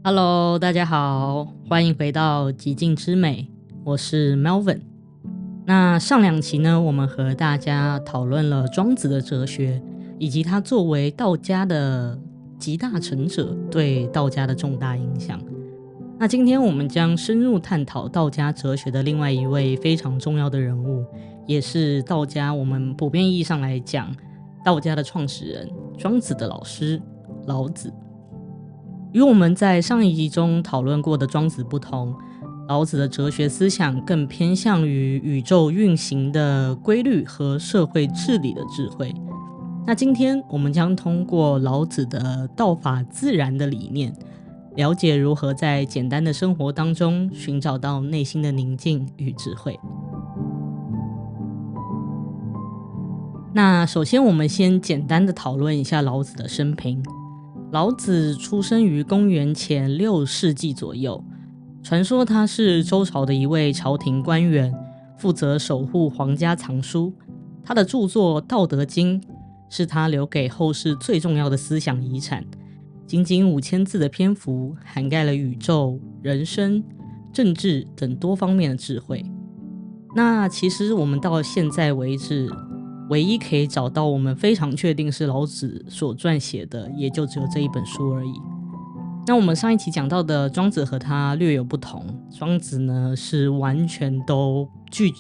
Hello，大家好，欢迎回到极境之美，我是 Melvin。那上两期呢，我们和大家讨论了庄子的哲学，以及他作为道家的集大成者对道家的重大影响。那今天我们将深入探讨道家哲学的另外一位非常重要的人物，也是道家我们普遍意义上来讲，道家的创始人庄子的老师老子。与我们在上一集中讨论过的庄子不同，老子的哲学思想更偏向于宇宙运行的规律和社会治理的智慧。那今天我们将通过老子的道法自然的理念，了解如何在简单的生活当中寻找到内心的宁静与智慧。那首先我们先简单的讨论一下老子的生平。老子出生于公元前6世纪左右，传说他是周朝的一位朝廷官员，负责守护皇家藏书。他的著作《道德经》是他留给后世最重要的思想遗产，仅仅5000字的篇幅，涵盖了宇宙、人生、政治等多方面的智慧。那其实我们到现在为止，唯一可以找到我们非常确定是老子所撰写的，也就只有这一本书而已。那我们上一期讲到的庄子和他略有不同，庄子呢是完全都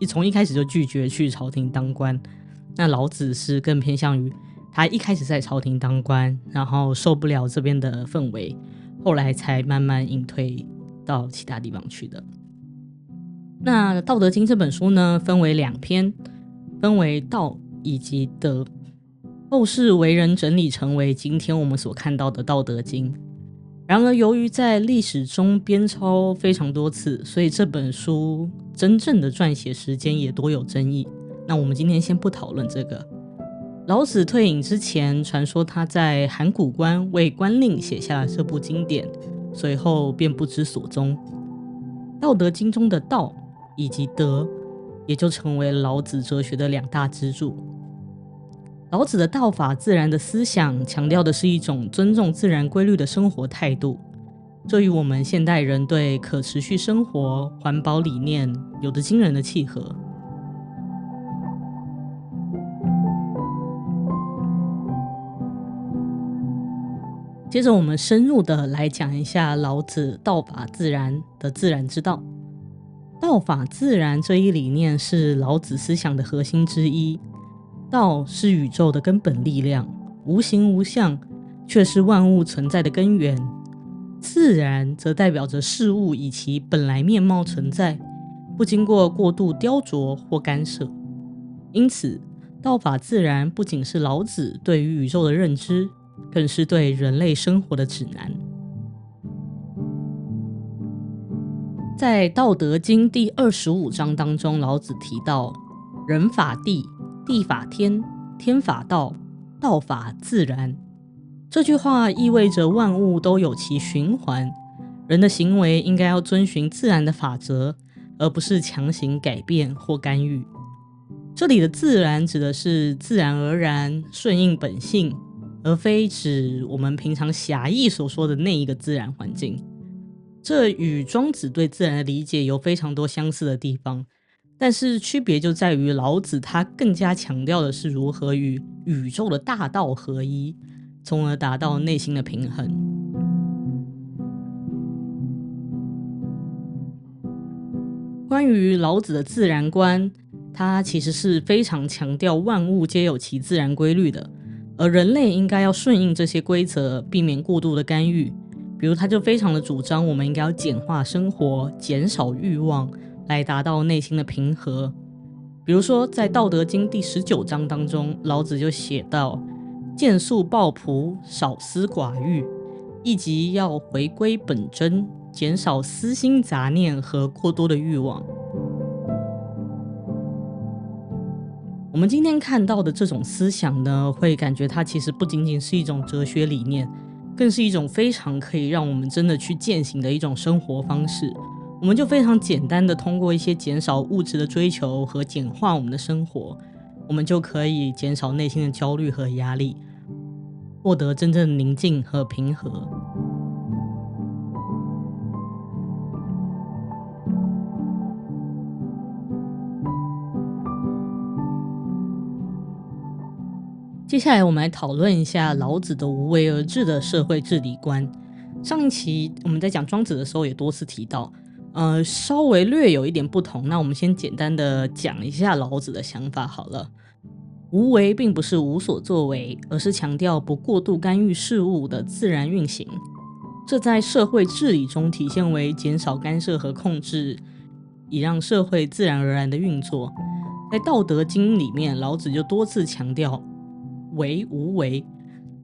从一开始就拒绝去朝廷当官，那老子是更偏向于他一开始在朝廷当官，然后受不了这边的氛围，后来才慢慢隐退到其他地方去的。那《道德经》这本书呢，分为2篇，分为道以及德，后世为人整理成为今天我们所看到的《道德经》。然而由于在历史中编抄非常多次，所以这本书真正的撰写时间也多有争议。那我们今天先不讨论这个。老子退隐之前，传说他在函谷关为官令写下了这部经典，随后便不知所踪。《道德经》中的道以及德也就成为老子哲学的2大支柱。老子的道法自然的思想强调的是一种尊重自然规律的生活态度，这与我们现代人对可持续生活、环保理念有着惊人的契合。接着我们深入的来讲一下老子道法自然的自然之道。道法自然这一理念是老子思想的核心之一。道是宇宙的根本力量，无形无相，却是万物存在的根源。自然则代表着事物以其本来面貌存在，不经过过度雕琢或干涉。因此，道法自然不仅是老子对于宇宙的认知，更是对人类生活的指南。在《道德经》第25章当中，老子提到人法地，地法天，天法道，道法自然。这句话意味着万物都有其循环，人的行为应该要遵循自然的法则，而不是强行改变或干预。这里的自然指的是自然而然、顺应本性，而非指我们平常狭义所说的那一个自然环境。这与庄子对自然的理解有非常多相似的地方，但是区别就在于老子他更加强调的是如何与宇宙的大道合一，从而达到内心的平衡。关于老子的自然观，他其实是非常强调万物皆有其自然规律的，而人类应该要顺应这些规则，避免过度的干预。比如他就非常的主张我们应该要简化生活，减少欲望，来达到内心的平和。比如说在《道德经》第19章当中，老子就写到见素抱朴，少思寡欲，意即要回归本真，减少私心杂念和过多的欲望。我们今天看到的这种思想呢，会感觉它其实不仅仅是一种哲学理念，更是一种非常可以让我们真的去践行的一种生活方式。我们就非常简单的通过一些减少物质的追求和简化我们的生活，我们就可以减少内心的焦虑和压力，获得真正的宁静和平和。接下来我们来讨论一下老子的无为而治的社会治理观。上一期我们在讲庄子的时候也多次提到，稍微略有一点不同。那我们先简单的讲一下老子的想法好了。无为并不是无所作为，而是强调不过度干预事物的自然运行。这在社会治理中体现为减少干涉和控制，以让社会自然而然的运作。在《道德经》里面，老子就多次强调为无为，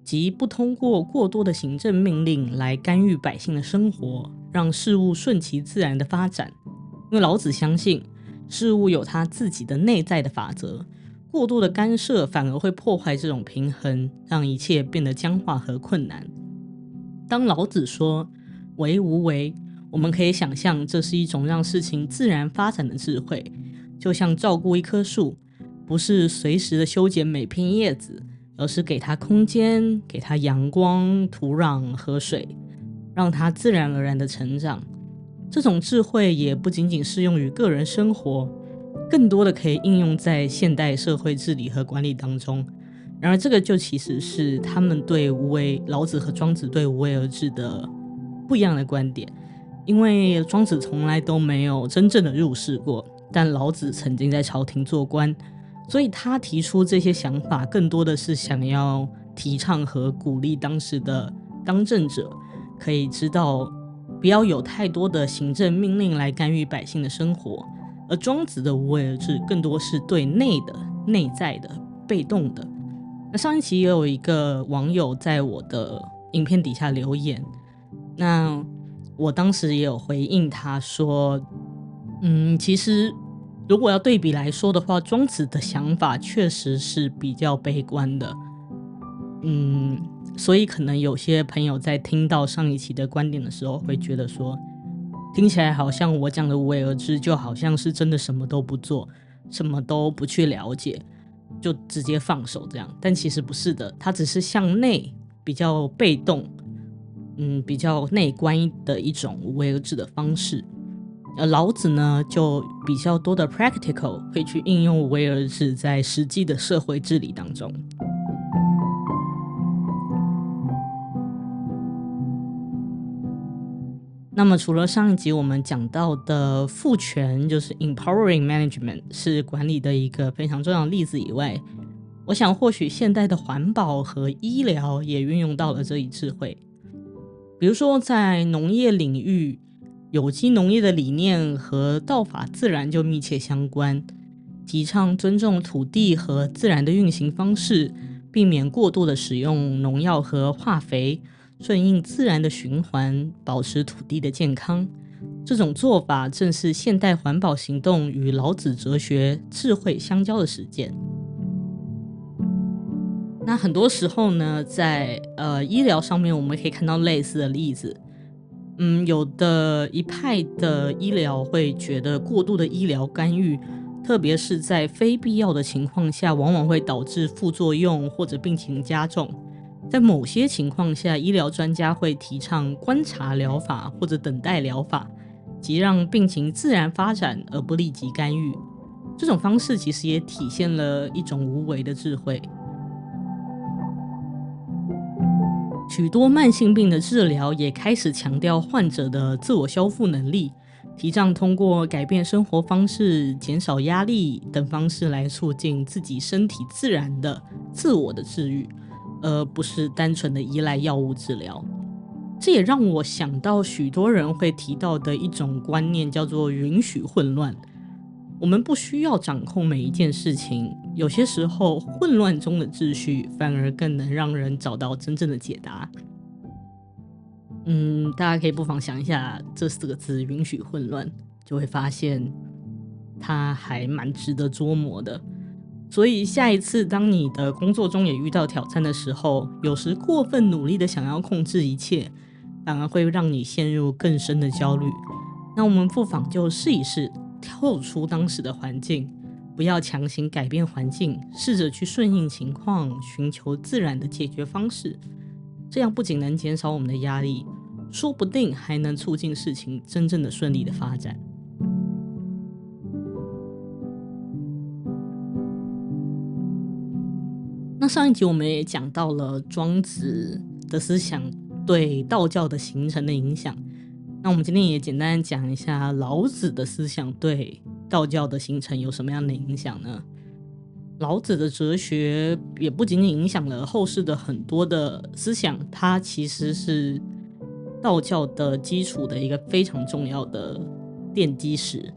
即不通过过多的行政命令来干预百姓的生活，让事物顺其自然的发展。因为老子相信事物有他自己的内在的法则，过度的干涉反而会破坏这种平衡，让一切变得僵化和困难。当老子说为无为，我们可以想象这是一种让事情自然发展的智慧，就像照顾一棵树，不是随时的修剪每片叶子，而是给它空间，给它阳光、土壤和水，让它自然而然的成长。这种智慧也不仅仅适用于个人生活，更多的可以应用在现代社会治理和管理当中。然而这个就其实是他们对无为，老子和庄子对无为而治的不一样的观点。因为庄子从来都没有真正的入世过，但老子曾经在朝廷做官，所以他提出这些想法更多的是想要提倡和鼓励当时的当政者可以知道不要有太多的行政命令来干预百姓的生活。而庄子的无为而治更多是对内的、内在的、被动的。那上一期也有一个网友在我的影片底下留言，那我当时也有回应他说，其实如果要对比来说的话，庄子的想法确实是比较悲观的。所以可能有些朋友在听到上一期的观点的时候会觉得说，听起来好像我讲的无为而治就好像是真的什么都不做，什么都不去了解，就直接放手这样。但其实不是的，它只是向内比较被动，比较内观的一种无为而治的方式。而老子呢，就比较多的 practical 会去应用无为而治在实际的社会治理当中。那么除了上一集我们讲到的赋权，就是 empowering management 是管理的一个非常重要的例子以外，我想或许现代的环保和医疗也运用到了这一智慧。比如说在农业领域，有机农业的理念和道法自然就密切相关，提倡尊重土地和自然的运行方式，避免过度的使用农药和化肥，顺应自然的循环，保持土地的健康。这种做法正是现代环保行动与老子哲学智慧相交的实践。那很多时候呢，在医疗上面我们可以看到类似的例子。有的一派的医疗会觉得过度的医疗干预，特别是在非必要的情况下，往往会导致副作用或者病情加重。在某些情况下，医疗专家会提倡观察疗法或者等待疗法，即让病情自然发展而不立即干预。这种方式其实也体现了一种无为的智慧。许多慢性病的治疗也开始强调患者的自我修复能力，提倡通过改变生活方式、减少压力等方式来促进自己身体自然的自我的治愈，而不是单纯的依赖药物治疗。这也让我想到许多人会提到的一种观念，叫做允许混乱。我们不需要掌控每一件事情，有些时候混乱中的秩序反而更能让人找到真正的解答。大家可以不妨想一下这4个字允许混乱，就会发现它还蛮值得琢磨的。所以下一次当你的工作中也遇到挑战的时候，有时过分努力的想要控制一切，反而会让你陷入更深的焦虑。那我们不妨就试一试跳出当时的环境，不要强行改变环境，试着去顺应情况，寻求自然的解决方式。这样不仅能减少我们的压力，说不定还能促进事情真正的顺利的发展。那上一集我们也讲到了庄子的思想对道教的形成的影响，那我们今天也简单讲一下老子的思想对道教的形成有什么样的影响呢？老子的哲学也不仅仅影响了后世的很多的思想，它其实是道教的基础的一个非常重要的奠基石。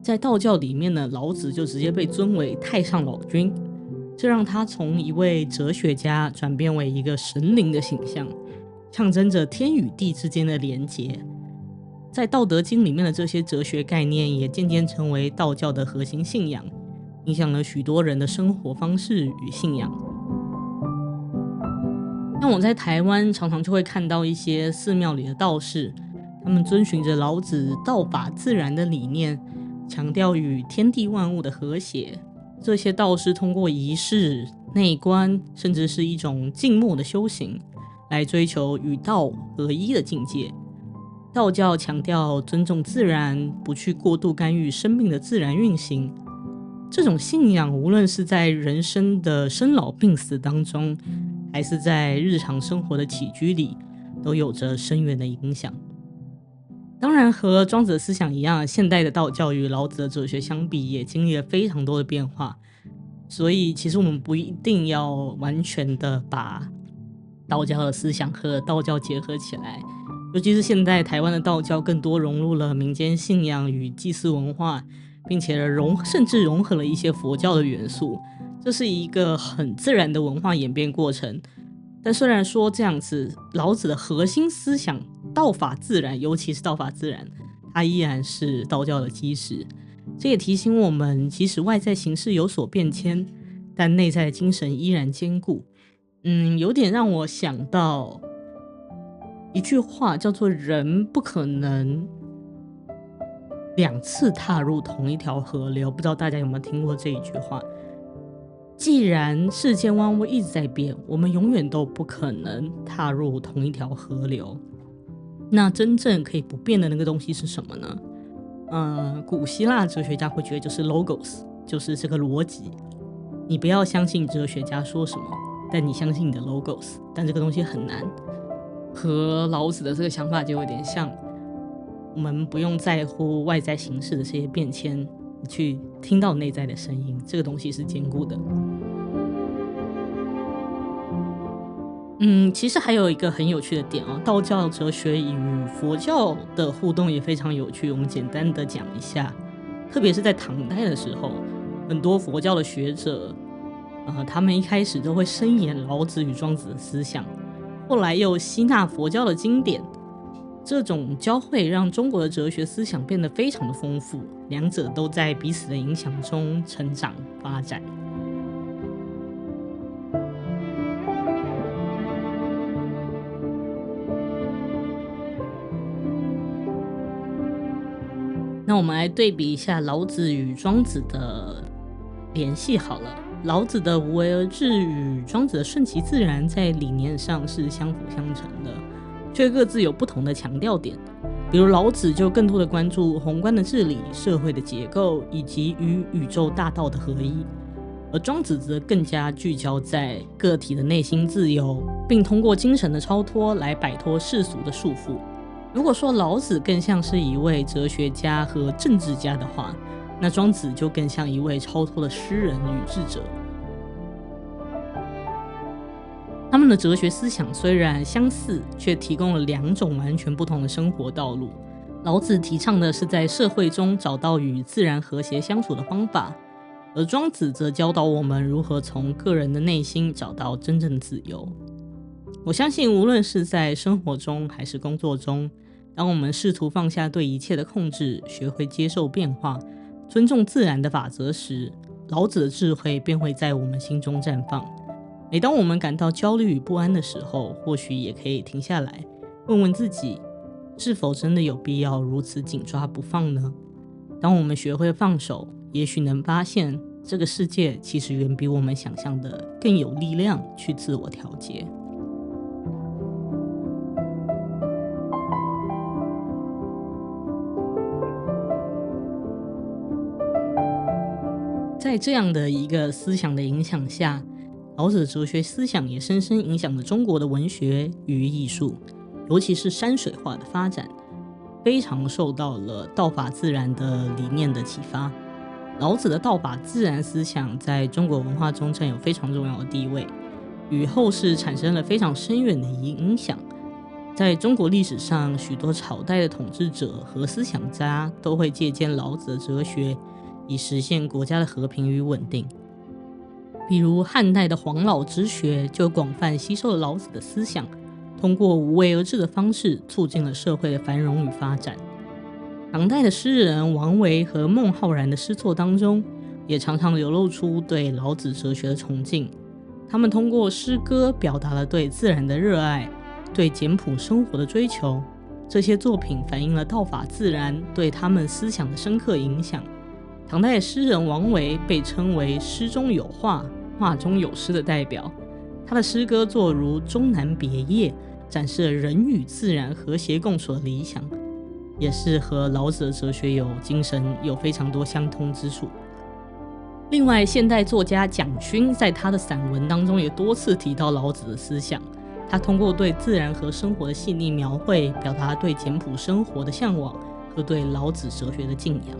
在道教里面呢，老子就直接被尊为太上老君，这让他从一位哲学家转变为一个神灵的形象，象征着天与地之间的连结。在《道德经》里面的这些哲学概念也渐渐成为道教的核心信仰，影响了许多人的生活方式与信仰。那我在台湾常常就会看到一些寺庙里的道士，他们遵循着老子道法自然的理念，强调与天地万物的和谐。这些道士通过仪式、内观，甚至是一种静默的修行，来追求与道合一的境界。道教强调尊重自然，不去过度干预生命的自然运行。这种信仰无论是在人生的生老病死当中，还是在日常生活的起居里，都有着深远的影响。当然，和庄子的思想一样，现代的道教与老子的哲学相比，也经历了非常多的变化。所以其实我们不一定要完全的把道教的思想和道教结合起来，尤其是现在台湾的道教更多融入了民间信仰与祭祀文化，并且甚至融合了一些佛教的元素，这是一个很自然的文化演变过程。但虽然说这样子，老子的核心思想道法自然，尤其是道法自然，它依然是道教的基石。这也提醒我们，即使外在形式有所变迁，但内在的精神依然坚固。有点让我想到一句话，叫做人不可能2次踏入同一条河流，不知道大家有没有听过这一句话。既然世间万物一直在变，我们永远都不可能踏入同一条河流。那真正可以不变的那个东西是什么呢？古希腊哲学家会觉得就是 logos， 就是这个逻辑。你不要相信哲学家说什么，但你相信你的 logos， 但这个东西很难。和老子的这个想法就有点像，我们不用在乎外在形式的这些变迁，你去听到内在的声音，这个东西是坚固的。其实还有一个很有趣的点哦，道教哲学与佛教的互动也非常有趣，我们简单的讲一下。特别是在唐代的时候，很多佛教的学者，他们一开始都会深研老子与庄子的思想，后来又吸纳佛教的经典。这种交汇让中国的哲学思想变得非常的丰富，两者都在彼此的影响中成长发展。那我们来对比一下老子与庄子的联系好了。老子的无为而治与庄子的顺其自然在理念上是相辅相成的，却各自有不同的强调点。比如老子就更多的关注宏观的治理、社会的结构以及与宇宙大道的合一，而庄子则更加聚焦在个体的内心自由，并通过精神的超脱来摆脱世俗的束缚。如果说老子更像是一位哲学家和政治家的话，那庄子就更像一位超脱的诗人与智者。他们的哲学思想虽然相似，却提供了2种完全不同的生活道路。老子提倡的是在社会中找到与自然和谐相处的方法，而庄子则教导我们如何从个人的内心找到真正的自由。我相信无论是在生活中还是工作中，当我们试图放下对一切的控制，学会接受变化，尊重自然的法则时，老子的智慧便会在我们心中绽放。每当我们感到焦虑与不安的时候，或许也可以停下来，问问自己，是否真的有必要如此紧抓不放呢？当我们学会放手，也许能发现这个世界其实远比我们想象的更有力量去自我调节。在这样的一个思想的影响下，老子的哲学思想也深深影响了中国的文学与艺术，尤其是山水画的发展，非常受到了道法自然的理念的启发。老子的道法自然思想在中国文化中占有非常重要的地位，与后世产生了非常深远的影响。在中国历史上，许多朝代的统治者和思想家都会借鉴老子的哲学，以实现国家的和平与稳定。比如汉代的黄老之学就广泛吸收了老子的思想，通过无为而治的方式促进了社会的繁荣与发展。唐代的诗人王维和孟浩然的诗作当中，也常常流露出对老子哲学的崇敬。他们通过诗歌表达了对自然的热爱，对简朴生活的追求。这些作品反映了道法自然对他们思想的深刻影响。唐代的诗人王维被称为诗中有画，画中有诗的代表。他的诗歌作如《终南别业》，展示了人与自然和谐共处的理想，也是和老子的哲学精神有非常多相通之处。另外，现代作家蒋勋在他的散文当中也多次提到老子的思想。他通过对自然和生活的细腻描绘，表达对简朴生活的向往和对老子哲学的敬仰。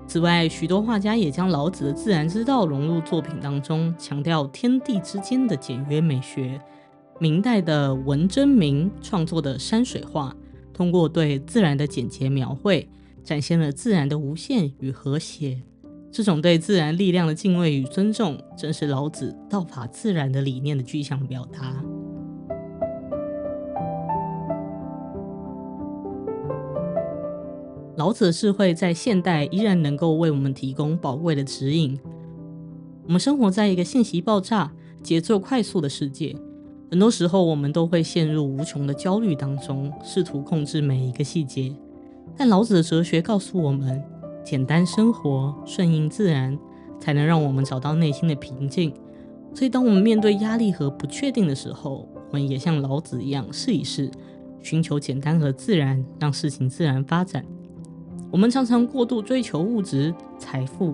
此外，许多画家也将老子的自然之道融入作品当中，强调天地之间的简约美学。明代的文征明创作的山水画，通过对自然的简洁描绘，展现了自然的无限与和谐。这种对自然力量的敬畏与尊重，正是老子道法自然的理念的具象表达。老子的智慧在现代依然能够为我们提供宝贵的指引。我们生活在一个信息爆炸、节奏快速的世界，很多时候我们都会陷入无穷的焦虑当中，试图控制每一个细节。但老子的哲学告诉我们，简单生活，顺应自然，才能让我们找到内心的平静。所以当我们面对压力和不确定的时候，我们也像老子一样试一试，寻求简单和自然，让事情自然发展。我们常常过度追求物质财富，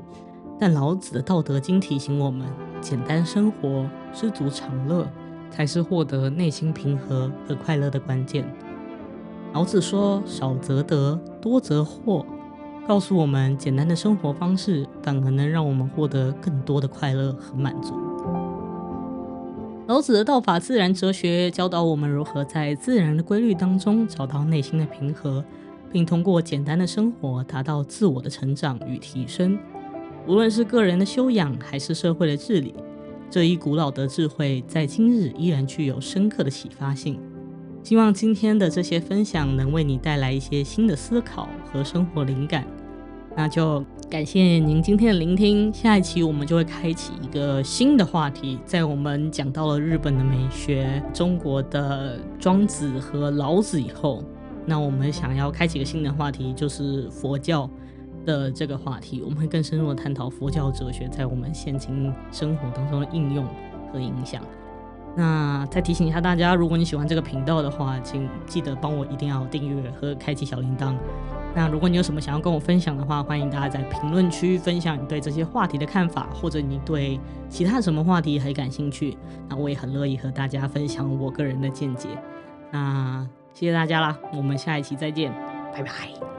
但老子的道德经提醒我们，简单生活，知足常乐，才是获得内心平和和快乐的关键。老子说，少则得，多则惑，告诉我们简单的生活方式反而能让我们获得更多的快乐和满足。老子的道法自然哲学教导我们如何在自然的规律当中找到内心的平和，并通过简单的生活达到自我的成长与提升。无论是个人的修养还是社会的治理，这一古老的智慧在今日依然具有深刻的启发性。希望今天的这些分享能为你带来一些新的思考和生活灵感。那就感谢您今天的聆听，下一期我们就会开启一个新的话题。在我们讲到了日本的美学、中国的庄子和老子以后，那我们想要开启一个新的话题，就是佛教的这个话题。我们会更深入的探讨佛教哲学在我们现今生活当中的应用和影响。那再提醒一下大家，如果你喜欢这个频道的话，请记得帮我一定要订阅和开启小铃铛。那如果你有什么想要跟我分享的话，欢迎大家在评论区分享你对这些话题的看法，或者你对其他什么话题很感兴趣，那我也很乐意和大家分享我个人的见解。那谢谢大家啦，我们下一期再见，拜拜。